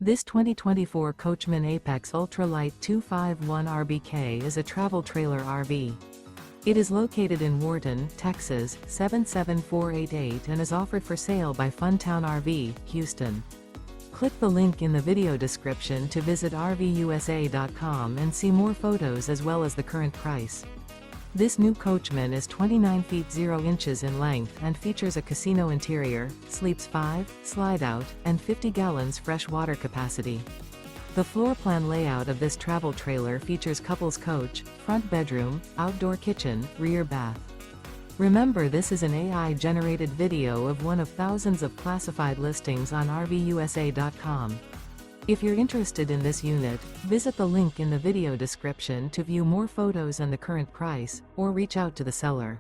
This 2024 Coachmen Apex Ultra-Lite 251 RBK is a travel trailer RV. It is located in Wharton, Texas, 77488 and is offered for sale by Funtown RV, Houston. Click the link in the video description to visit RVUSA.com and see more photos as well as the current price. This new Coachmen is 29 feet 0 inches in length and features a casino interior, sleeps 5, slide-out, and 50 gallons fresh water capacity. The floor plan layout of this travel trailer features couples coach, front bedroom, outdoor kitchen, rear bath. Remember, this is an AI-generated video of one of thousands of classified listings on RVUSA.com. If you're interested in this unit, visit the link in the video description to view more photos and the current price, or reach out to the seller.